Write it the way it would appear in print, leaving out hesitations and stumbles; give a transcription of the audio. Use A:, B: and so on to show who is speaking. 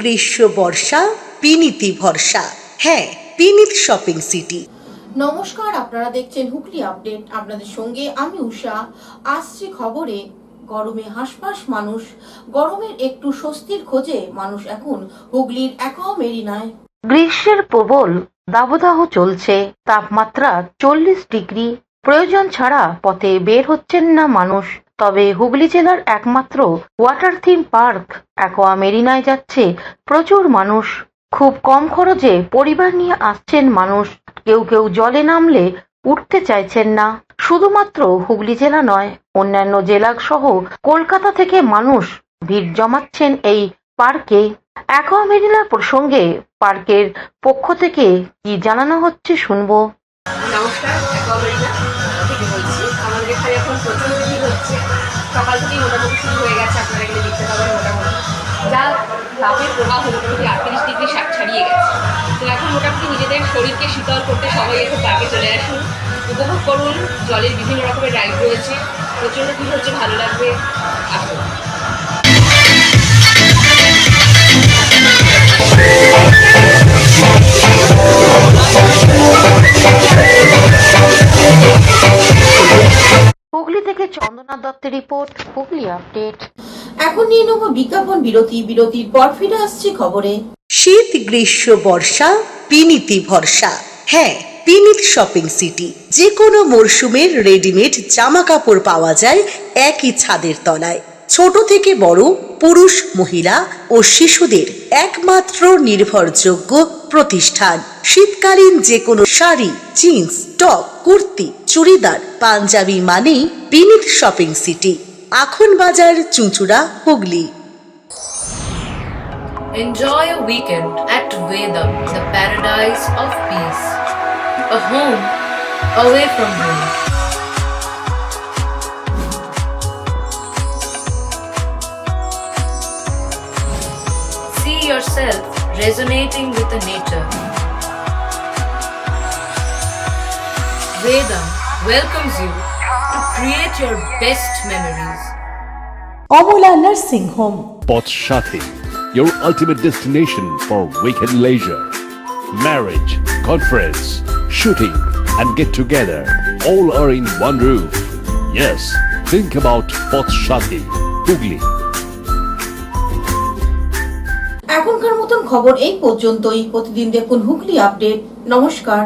A: গ্রীষ্ম বর্ষা বিনীতি ভরসা। হ্যাঁ, বিনীত শপিং সিটি।
B: নমস্কার, আপনারা দেখছেন হুগলি আপডেট। আপনাদের সঙ্গে আমি উষা। আসছে খবরে, গরমে হাঁসফাঁস মানুষ। গরমের একটু স্বস্তির খোঁজে মানুষ এখন হুগলির অ্যাকোয়া মেরিনায়।
C: গ্রীষ্মের প্রবল দাবদাহ চলছে, তাপমাত্রা 40 ডিগ্রি। প্রয়োজন ছাড়া পথে বের হচ্ছেন না মানুষ। তবে হুগলি জেলার একমাত্র ওয়াটার থিম পার্ক অ্যাকোয়া মেরিনায় যাচ্ছে প্রচুর মানুষ। খুব কম খরচে পরিবার নিয়ে আসছেন মানুষ। কেউ কেউ জলে নামলে উঠতে চাইছেন না। শুধুমাত্র হুগলি জেলা নয়, অন্যান্য জেলা সহ কলকাতা থেকে মানুষ ভিড় জমাচ্ছেন এই পার্কে। অ্যাকোয়া মেরিনা প্রসঙ্গে পার্কের পক্ষ থেকে কি জানানো হচ্ছে শুনবো।
D: নমস্কার, অ্যাকোয়া মেরিনা থেকে বলছি। আমাদের এখানে এখন প্রচণ্ড ভিড় হচ্ছে। সকাল থেকেই মোটামুটি শুরু হয়ে গেছে। আপনারা এখানে দেখতে পাবেন মোটামুটি যা তাপের প্রবাহ মোটামুটি 38 ডিগ্রি ছাড়িয়ে গেছে। তো এখন মোটামুটি নিজেদের শরীরকে শীতল করতে সবাই এখন পার্কে চলে আসুন, উপভোগ করুন। জলের বিভিন্ন রকমের রাইড রয়েছে, প্রচণ্ড ভিড় হচ্ছে, ভালো লাগবে, আসুন।
C: হুগলি থেকে চন্দনা দত্তের রিপোর্ট, হুগলি আপডেট।
B: এখন নিয়ে নেব বিজ্ঞাপন বিরতি। বিরতির পর ফিরে আসছে খবরে।
A: শীত গ্রীষ্ম বর্ষা বিনীতি ভরসা। হ্যাঁ, বিনীত শপিং সিটি। যে কোনো মরশুমের রেডিমেড জামা কাপড় পাওয়া যায় একই ছাদের তলায়। ছোট থেকে বড়, পুরুষ মহিলা ও শিশুদের একমাত্র নির্ভরযোগ্য প্রতিষ্ঠান। শীতকালীন যে কোনো শাড়ি, জিন্স, টপ, কুর্তি, চুড়িদার, পাঞ্জাবি মানেই বিনীত শপিং সিটি। আখন বাজার, চুঁচুড়া, Hooghly.
E: Enjoy a weekend at Vedam, the paradise of peace. A home away from home. See yourself resonating with the nature. Vedam welcomes you to create your best memories.
A: Amala nursing home.
F: Potshati, your ultimate destination for weekend leisure. Marriage, conference, shooting, and get together all are in one roof. Yes, think about Potshati, Hugli.
B: এখনকার মতন খবর এই পর্যন্তই। প্রতিদিন দেখুন Hooghly update. নমস্কার।